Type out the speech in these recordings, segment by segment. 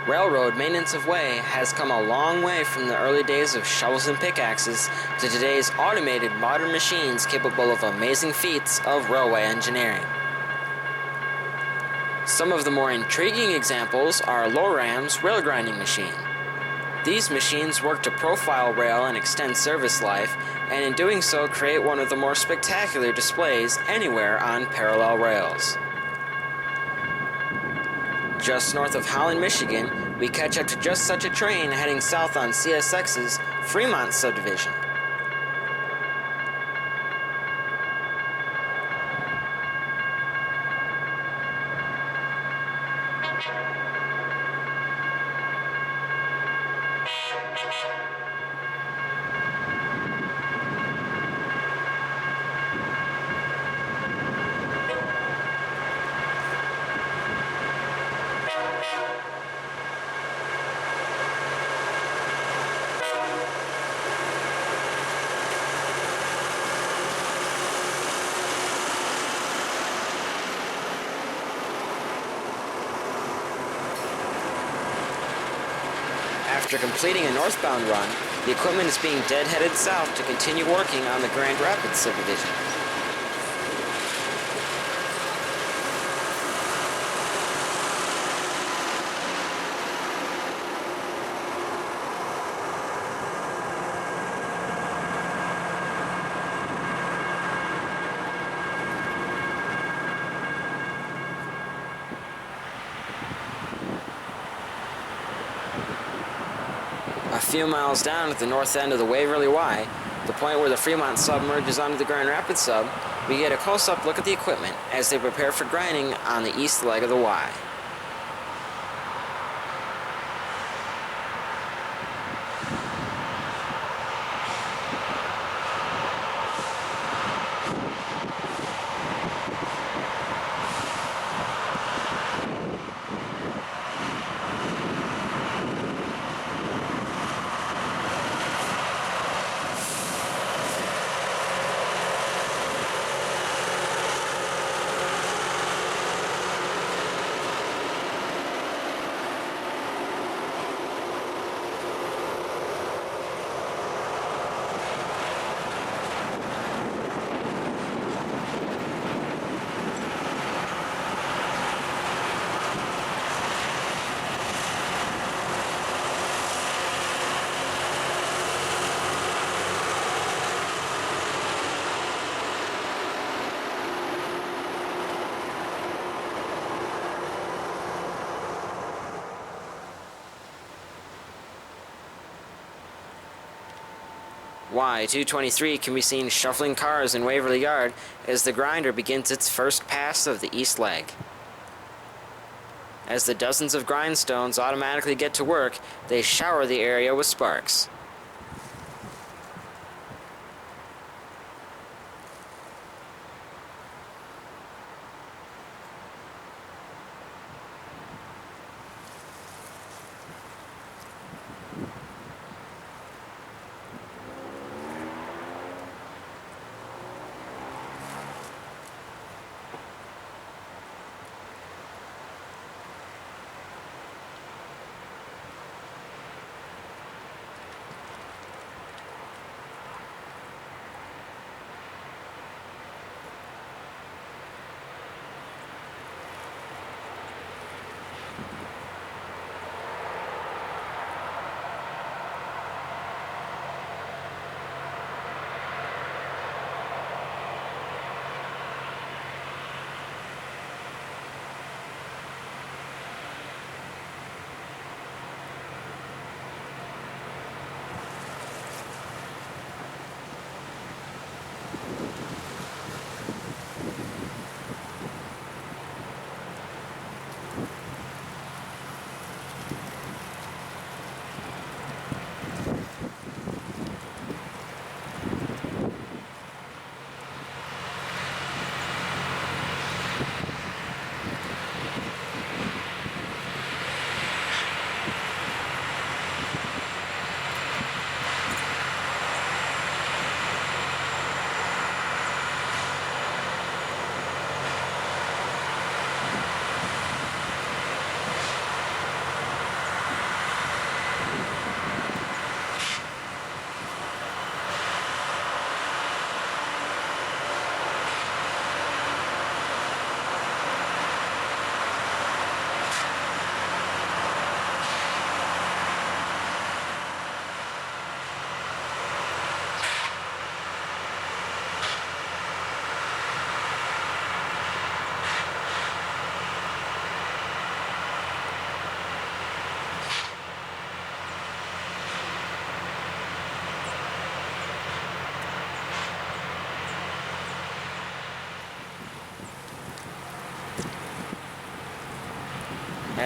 Railroad maintenance of way has come a long way from the early days of shovels and pickaxes to today's automated modern machines capable of amazing feats of railway engineering. Some of the more intriguing examples are LORAM's rail grinding machine. These machines work to profile rail and extend service life, and in doing so create one of the more spectacular displays anywhere on parallel rails. Just north of Holland, Michigan, we catch up to just such a train heading south on CSX's Fremont subdivision. After completing a northbound run, the equipment is being deadheaded south to continue working on the Grand Rapids subdivision. A few miles down at the north end of the Waverly Y, the point where the Fremont sub merges onto the Grand Rapids sub, we get a close-up look at the equipment as they prepare for grinding on the east leg of the Y. Y-223 can be seen shuffling cars in Waverly Yard as the grinder begins its first pass of the east leg. As the dozens of grindstones automatically get to work, they shower the area with sparks.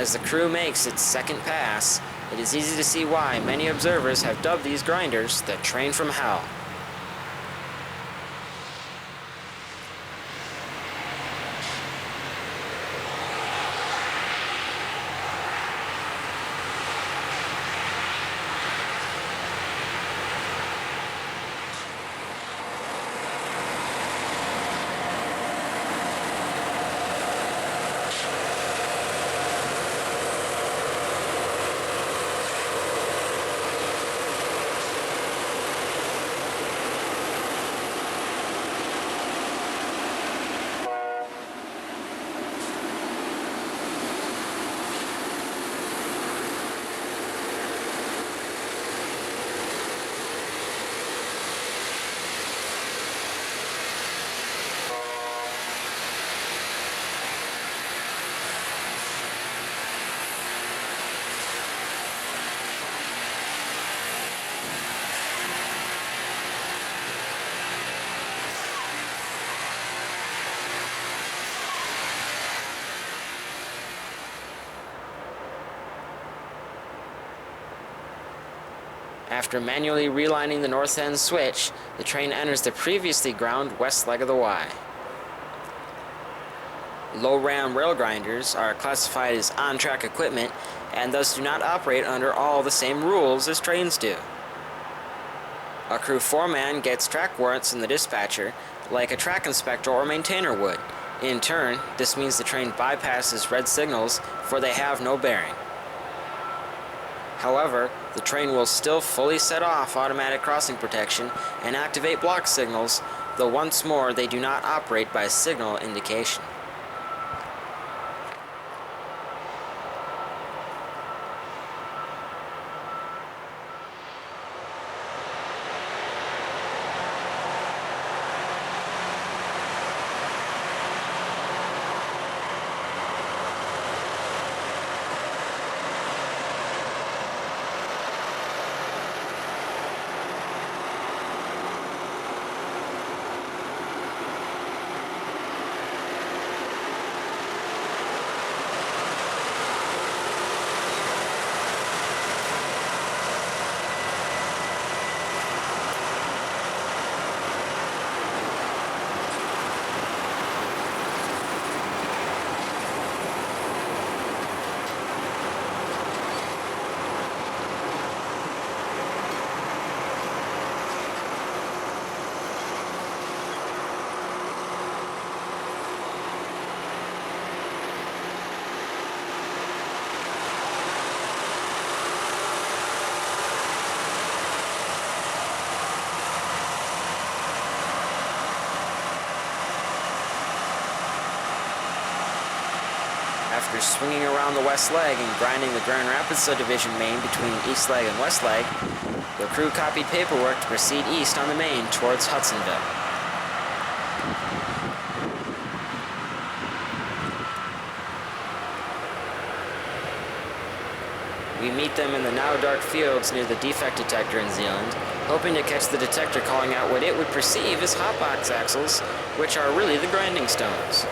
As the crew makes its second pass, it is easy to see why many observers have dubbed these grinders the train from hell. After manually relining the north end switch, the train enters the previously ground west leg of the Y. LORAM rail grinders are classified as on-track equipment and thus do not operate under all the same rules as trains do. A crew foreman gets track warrants from the dispatcher, like a track inspector or maintainer would. In turn, this means the train bypasses red signals, for they have no bearing. However, the train will still fully set off automatic crossing protection and activate block signals, though once more they do not operate by signal indication. After swinging around the west leg and grinding the Grand Rapids Subdivision main between east leg and west leg, the crew copied paperwork to proceed east on the main towards Hudsonville. We meet them in the now dark fields near the Defect Detector in Zeeland, hoping to catch the detector calling out what it would perceive as hotbox axles, which are really the grinding stones.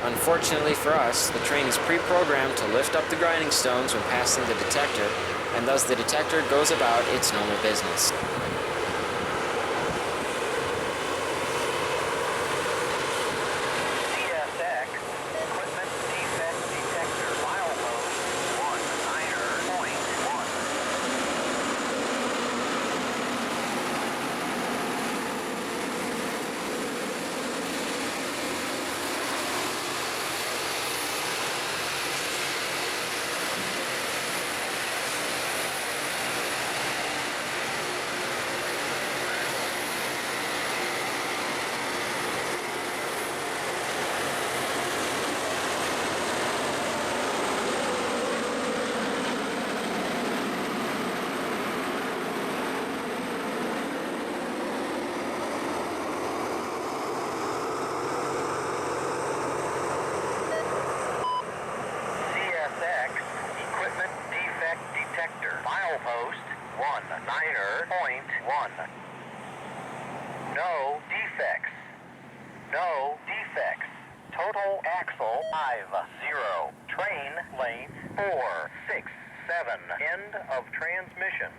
Unfortunately for us, the train is pre-programmed to lift up the grinding stones when passing the detector, and thus the detector goes about its normal business. CSX, Equipment Defect Detector, milepost 19.1. Milepost 19.1. No defects. No defects. Total axle 50. Train length 4, 6, 7. End of transmission.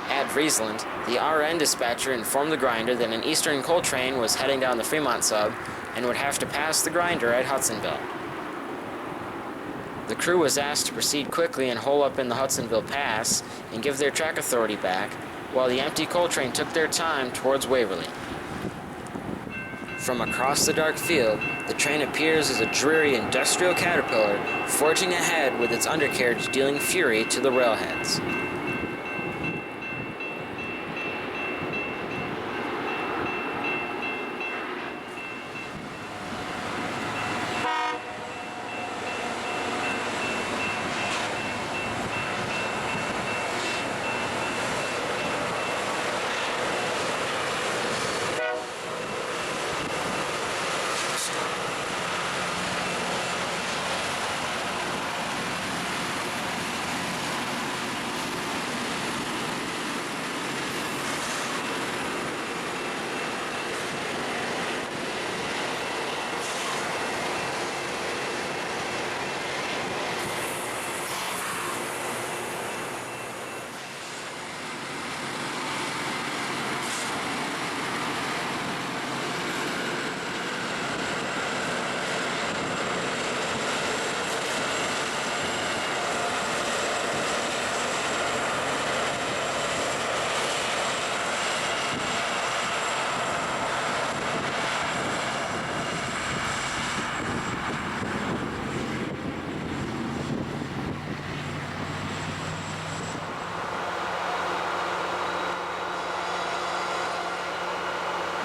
At Zeeland, the RN dispatcher informed the grinder that an eastern coal train was heading down the Fremont sub and would have to pass the grinder at Hudsonville. The crew was asked to proceed quickly and hole up in the Hudsonville Pass and give their track authority back, while the empty coal train took their time towards Waverly. From across the dark field, the train appears as a dreary industrial caterpillar forging ahead with its undercarriage dealing fury to the railheads.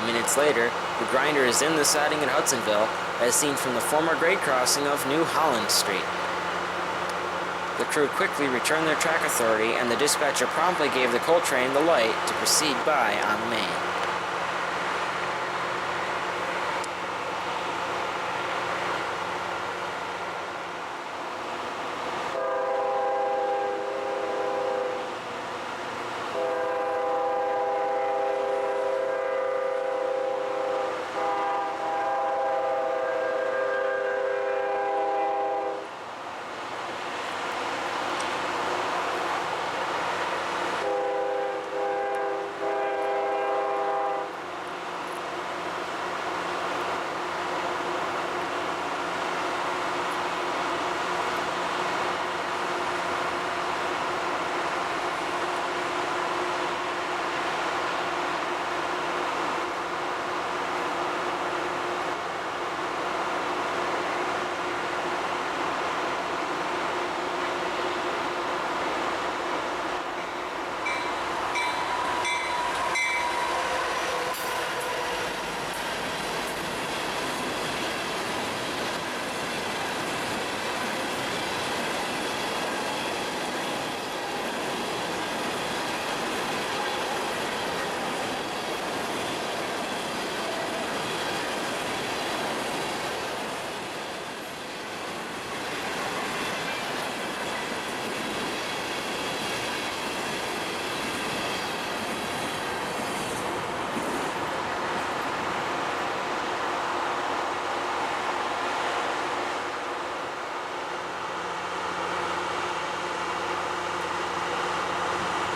Minutes later, the grinder is in the siding at Hudsonville, as seen from the former grade crossing of New Holland Street. The crew quickly returned their track authority, and the dispatcher promptly gave the coal train the light to proceed by on the main.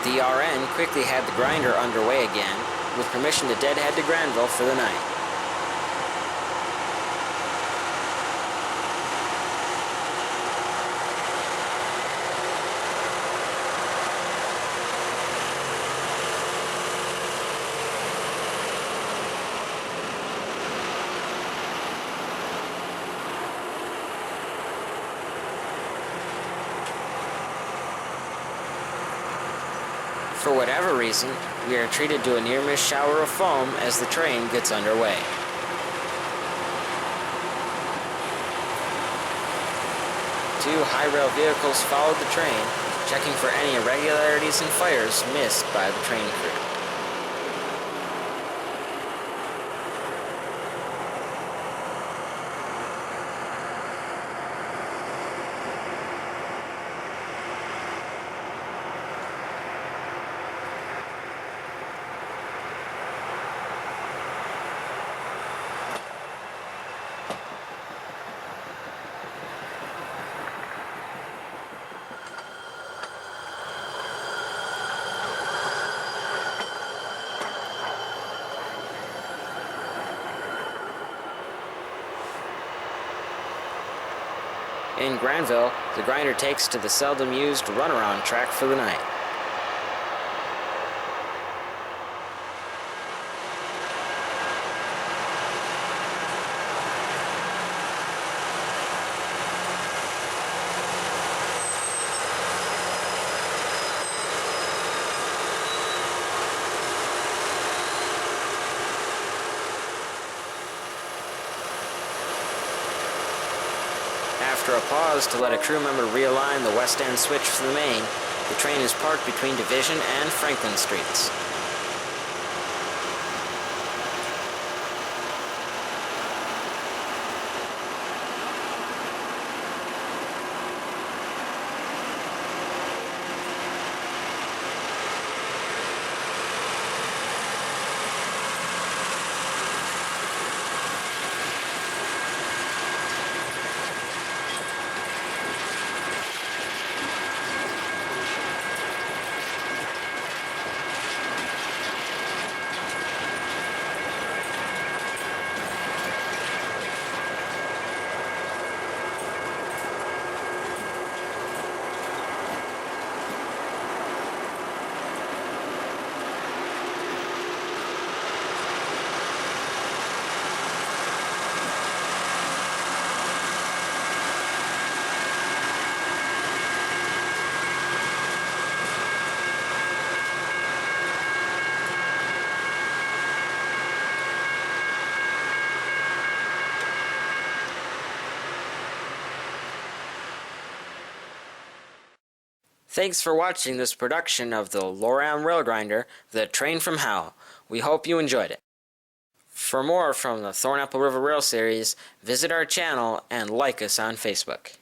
The RN quickly had the grinder underway again, with permission to deadhead to Grandville for the night. For whatever reason, we are treated to a near-miss shower of foam as the train gets underway. Two high-rail vehicles followed the train, checking for any irregularities and fires missed by the train crew. In Grandville, the grinder takes to the seldom used runaround track for the night. After a pause to let a crew member realign the west end switch for the main, the train is parked between Division and Franklin Streets. Thanks for watching this production of the LORAM Rail Grinder, The Train from Hell. We hope you enjoyed it. For more from the Thornapple River Rail series, visit our channel and like us on Facebook.